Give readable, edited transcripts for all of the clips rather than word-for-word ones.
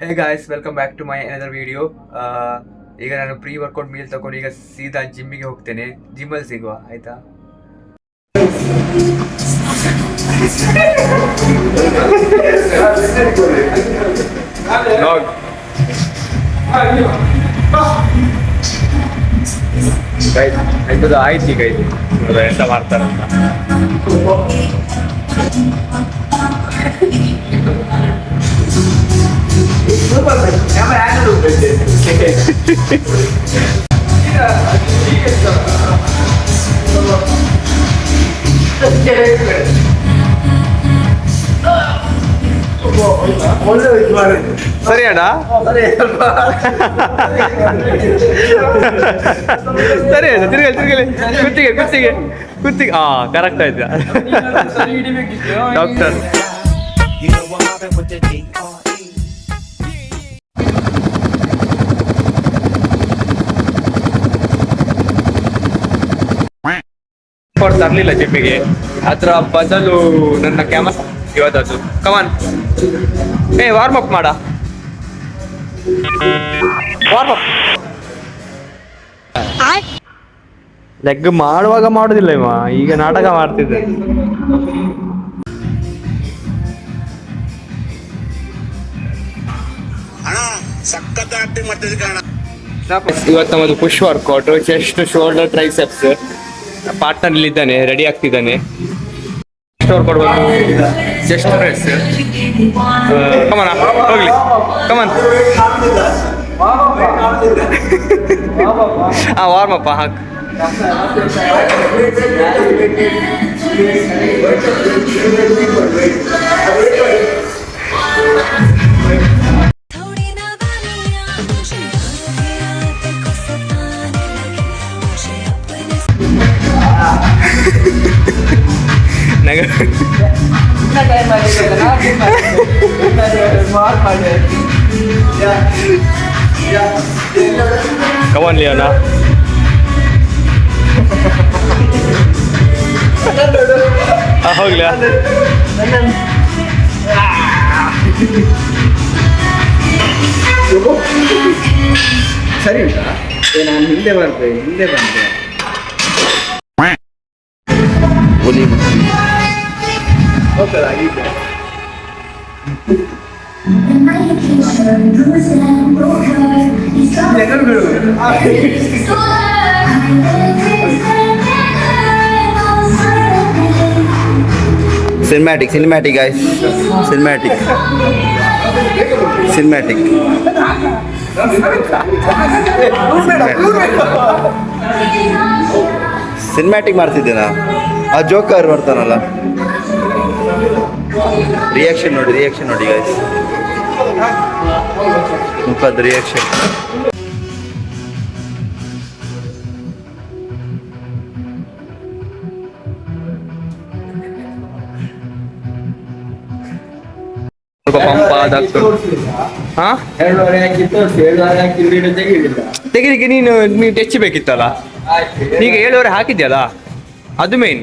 Hey guys, welcome back to my another video. ಈಗ ನಾನು pre workout meal ತಗೊಂಡು ಈಗ ಸೀದಾ ಜಿಮ್ಮಿಗೆ ಹೋಗ್ತೇನೆ. ಜಿಮ್ಮಲ್ಲಿ ಸಿಗುವ, ಆಯ್ತಾ? ಆಯ್ತು ಈಗ ಇದು ಎಂತ ಮಾಡ್ತಾರಂತ. ಸರಿ ಅಣ್ಣ, ಸರಿ ಆಯ್ತು. ತಿರ್ಗಲಿ ಕುತ್ತಿಗೆ ಹಾ, ಕರೆಕ್ಟ್ ಆಯ್ತು ಡಾಕ್ಟರ್. ತರ್ಲಿಲ್ಲ ಜಿಮ್ಮಿಗೆ, ಅದ್ರ ಬದಲು ನನ್ನ ಕ್ಯಾಮರಾ ಇವತ್ತದು. ಕಮಾನ್, ವಾರ್ಮ್ ಅಪ್ ಮಾಡ. ಲೆಗ್ ಮಾಡುವಾಗ ಮಾಡುದಿಲ್ಲ ಇವ, ಈಗ ನಾಟಕ ಮಾಡ್ತಿದ್ದೆ. ಇವತ್ತು ನಮ್ಮದು push workout, chest, shoulder, triceps. Partner ಇಲ್ಲಿದ್ದಾನೆ, ರೆಡಿ ಆಗ್ತಿದ್ದಾನೆ. ವರ್ಕೌಟ್ ಬಂದು ಚೆಸ್ಟ್ ಪ್ರೆಸ್. ಕಮನ್ ಹೋಗ್ಲಿ, ಕಮನ್. ವಾರ್ಮ್ ಅಪ್ ಹಾಕ್. Come on, Leona. ಹೋಗ್ಲಿಯಾ? ಸರಿ ಉಂಟಾ? ನಾನು ಹಿಂದೆ ಬಂದೆ. Cinematic guys, cinematic. ಸಿನಿಮ್ಯಾಟಿಕ್ ಮಾಡ್ತಿದ್ದೇನಾ? ಆ ಜೋಕರ್ ಬರ್ತಾನಲ್ಲ, ರಿಯಾಕ್ಷನ್ ನೋಡಿ ಗೈಸ್, ಮುಖದ ರಿಯಾಕ್ಷನ್. ತೆಗಿಲಿಕ್ಕೆ ನೀನು ತೆಚ್ಚಬೇಕಿತ್ತಲ್ಲ. ಈಗ 7 ಹಾಕಿದ್ಯಲ್ಲ, ಅದು ಮೇನ್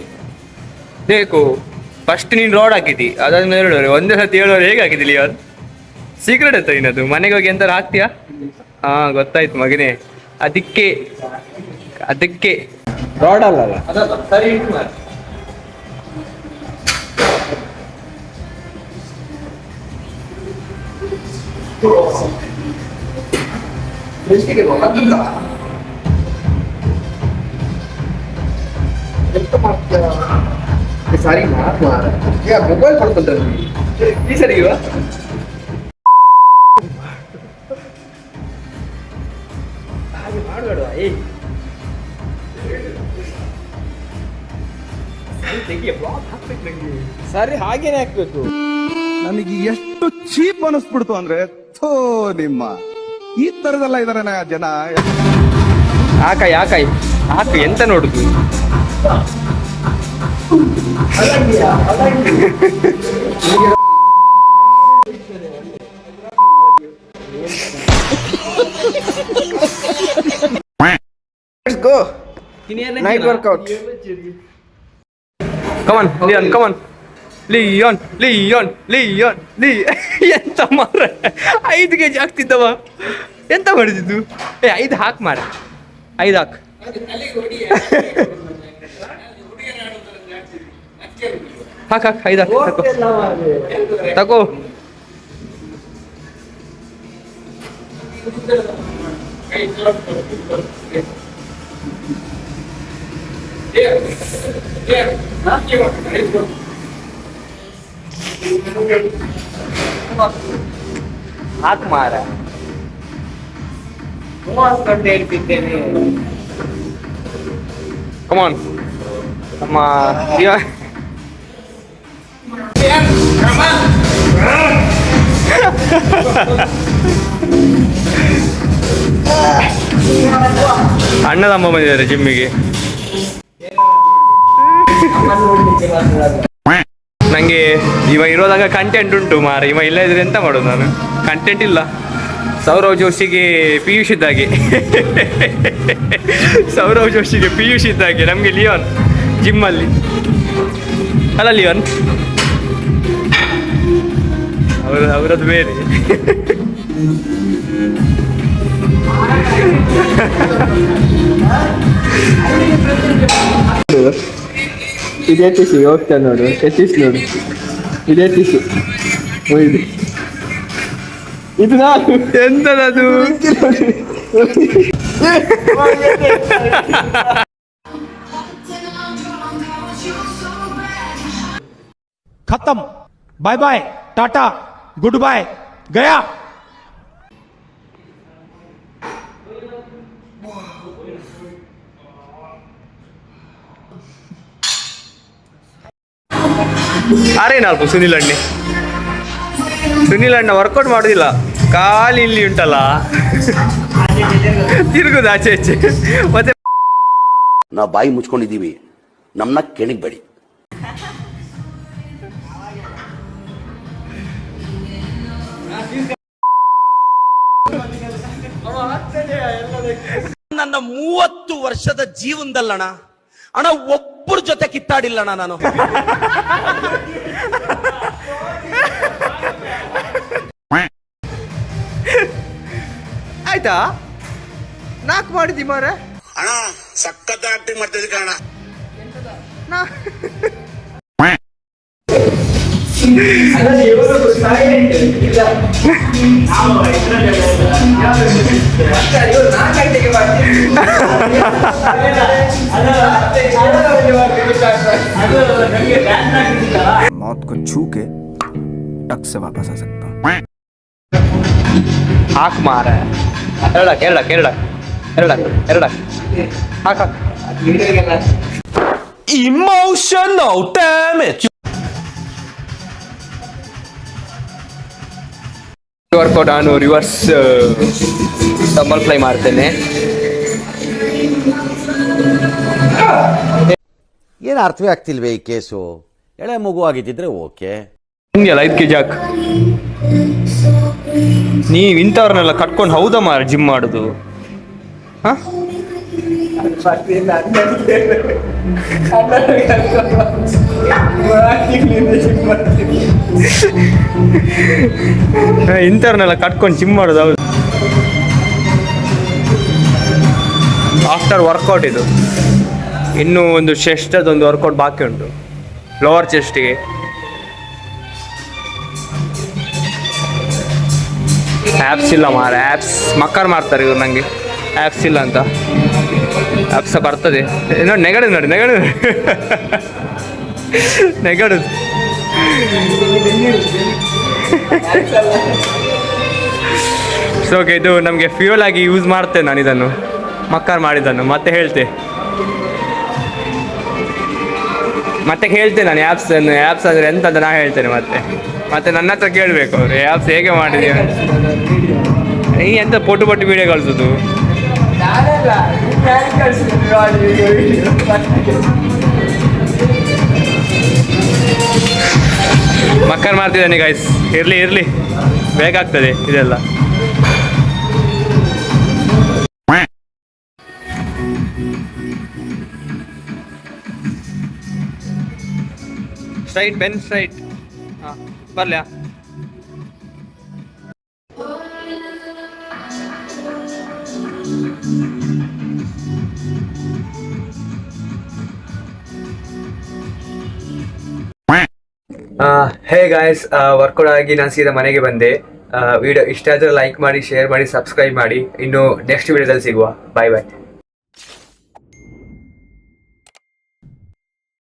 ಬೇಕು. ಫಸ್ಟ್ ನೀನು ರೋಡ್ ಹಾಕಿದ್ದಿ, ಅದಾದ್ಮೇಲೆ 7 ಒಂದೇ ಸತಿ 7 ಹೇಗೆ ಹಾಕಿದ್ದಿಲ್ಲ? ಯಾರು ಸೀಕ್ರೆಟ್ ಆಯ್ತಾ ಇನ್ನದು? ಮನೆಗೆ ಹೋಗಿ ಎಂತಾರು ಹಾಕ್ತೀಯಾ? ಹಾ, ಗೊತ್ತಾಯ್ತು ಮಗನೇ. ಅದಕ್ಕೆ ರೋಡ್ ಅಲ್ಲ ಸರಿ. ಸಾರಿ ಮೊಬೈಲ್ ಕೊಡ್ಕೊಂಡ್ರೆ ಈ ಸರಿ ಹಾಗೆ ಮಾಡಬೇಡ. ಸರಿ ಹಾಗೇನೆ ಹಾಕ್ಬೇಕು. ನನಗೆ ಎಷ್ಟು ಚೀಪ್ ಅನಿಸ್ಬಿಡ್ತು ಅಂದ್ರೆ, ಥೋ ನಿಮ್ಮ ಈ ತರದೆಲ್ಲ ಇದಾರೆ ಜನ. ಹಾಕ ಎಂತ ನೋಡುದು? Let's go. Night workout. Come on, Leon, come on. Leone Leone Leone ಲಿ ಎಂತ ಮಾರ 5 kg ಆಗ್ತಿದ್ದವ ಎಂತ ಮಾಡಿದ್ದು ಏ 5 ಹಾಕ್ ಮಾರ 5 ಹಾಕ್ ಹಾಕ್ ಹಾಕ್ 5 ಹಾಕ್ ತಗೋ ಹಾಕ್ ಮಾರ ಕಮಾನ್ ನಮ್ಮ ಅಣ್ಣ ತಮ್ಮ ಬಂದಿದ್ದಾರೆ ಜಿಮ್ಮಿಗೆ ನಂಗೆ ಇವ ಇರೋದಾಗ ಕಂಟೆಂಟ್ ಉಂಟು ಮಾರ ಇವ ಇಲ್ಲ ಇದ್ರೆ ಎಂತ ಮಾಡೋದು ನಾನು ಕಂಟೆಂಟ್ ಇಲ್ಲ ಸೌರವ್ ಜೋಶಿಗೆ ಪಿಯೂಷ್ ಇದ್ದಾಗೆ ಸೌರವ್ ಜೋಶಿಗೆ ಪಿಯೂಷ್ ಇದ್ದಾಗೆ ನಮಗೆ ಲಿಯೋನ್ ಜಿಮ್ಮಲ್ಲಿ ಅಲ್ಲ ಲಿಯೋನ್ ಅವರದ್ದು ಬೇರೆ ಇದೇ ಟಿಸಿ ಹೋಗ್ತಾ ನೋಡು ಎತ್ತಿಸ್ ನೋಡು ಇದೇ ಟಿಸಿ ಹೋಯ್ದು ಇದು ನಾನು ಎಂತದದು खत्म bye bye tata goodbye गया ಅರೆ ನಾಲ್ಕು ಸುನಿಲ್ ಅಣ್ಣ ವರ್ಕೌಟ್ ಮಾಡೋದಿಲ್ಲ ಕಾಲಿ ಇಲ್ಲಿ ಉಂಟಲ್ಲ ತಿರುಗುದು ಆಚೆ ಆಚೆ ಮತ್ತೆ ನಾವು ಬಾಯಿ ಮುಚ್ಕೊಂಡಿದ್ದೀವಿ ನಮ್ಮನ್ನ ಕೆಣಿಗ್ಬೇಡಿ ನನ್ನ 30 ವರ್ಷದ ಜೀವನದಲ್ಲಣ ಅಣ್ಣ ಒಬ್ಬರ ಜೊತೆ ಕಿತ್ತಾಡಿಲ್ಲಣ್ಣ ನಾನು ಆಯ್ತಾ 4 ಮಾಡಿದಿ ಮಾರ ಅಣ್ಣ ಸಖತ್ ಆಕ್ಟಿಂಗ್ ಮಾಡ್ತಿದ್ದೆ ಕಣ मौत को छू के टक से वापस आ सकता हूँ ಹಾಕ್ ಮಾರ ಎರಡ ಹಾಕ್ Emotional damage. ವರ್ಕೌಟ್ ನಾನು ರಿವರ್ಸ್ ಡಬಲ್ ಫ್ಲೈ ಮಾಡ್ತೇನೆ ಏನು ಅರ್ಥವೇ ಆಗ್ತಿಲ್ವೇ ಈ ಕೇಸು ಎಳೆ ಮಗು ಆಗಿದ್ದಿದ್ರೆ ಓಕೆ ಹಿಂಗೆಲ್ಲ 5 kg ಹಾಕ್ ನೀವು ಇಂಥವ್ರನ್ನೆಲ್ಲ ಕಟ್ಕೊಂಡು ಹೌದಾ ಮಾರ ಜಿಮ್ ಮಾಡೋದು ಹಾ ಇಂಥವ್ರನ್ನೆಲ್ಲ ಕಟ್ಕೊಂಡು ಜಿಮ್ ಮಾಡೋದು ಹೌದು ಆಫ್ಟರ್ ವರ್ಕೌಟ್ ಇದು ಇನ್ನೂ ಒಂದು ಚೆಸ್ಟದೊಂದು ವರ್ಕೌಟ್ ಬಾಕಿ ಉಂಟು ಲೋವರ್ ಚೆಸ್ಟಿಗೆ ಆ್ಯಪ್ಸ್ ಇಲ್ಲ ಮಾರ ಆ್ಯಪ್ಸ್ ಮಕ್ಕರ್ ಮಾಡ್ತಾರೆ ಇವ್ರು ನನಗೆ ಆ್ಯಪ್ಸ್ ಇಲ್ಲ ಅಂತ ಆ್ಯಪ್ಸ ಬರ್ತದೆ ನೋಡಿ ನೆಗಡು ಸೊ ಓಕೆ ಇದು ನಮಗೆ ಫ್ಯೂಯಲ್ ಆಗಿ ಯೂಸ್ ಮಾಡ್ತೇನೆ ನಾನು ಇದನ್ನು ಮಕ್ಕರ್ ಮಾಡಿದ್ದನ್ನು ಮತ್ತೆ ಹೇಳ್ತೇನೆ ನಾನು ಆ್ಯಪ್ಸ್ ಅಂದರೆ ಎಂತ ಅಂತ ನಾ ಹೇಳ್ತೇನೆ ಮತ್ತೆ ನನ್ನ ಹತ್ರ ಕೇಳಬೇಕು ಅವರು ಆ್ಯಪ್ಸ್ ಹೇಗೆ ಮಾಡಿದೀಯ ಈ ಎಂತ ಪೊಟ್ಟು ವಿಡಿಯೋ ಕಳಿಸೋದು ಮಕ್ಕರ್ ಮಾಡ್ತಿದ್ದಾನೆ ಗೈಸ್ ಇರಲಿ ಬೇಕಾಗ್ತದೆ ಇದೆಲ್ಲ ಸ್ಟ್ರೈಟ್ ಬೆನ್ ಸ್ಟ್ರೈಟ್. ಹಾಂ ಬರಲ್ಯಾ? ಹೇ ಗಾಯ್ಸ್, ವರ್ಕೌಟ್ ಆಗಿ ನಾನು ಸೀದಾ ಮನೆಗೆ ಬಂದೆ. ವಿಡಿಯೋ ಇಷ್ಟ ಆದರೆ ಲೈಕ್ ಮಾಡಿ, ಶೇರ್ ಮಾಡಿ, ಸಬ್ಸ್ಕ್ರೈಬ್ ಮಾಡಿ. ಇನ್ನು ನೆಕ್ಸ್ಟ್ ವಿಡಿಯೋದಲ್ಲಿ ಸಿಗುವ. ಬಾಯ್ ಬಾಯ್.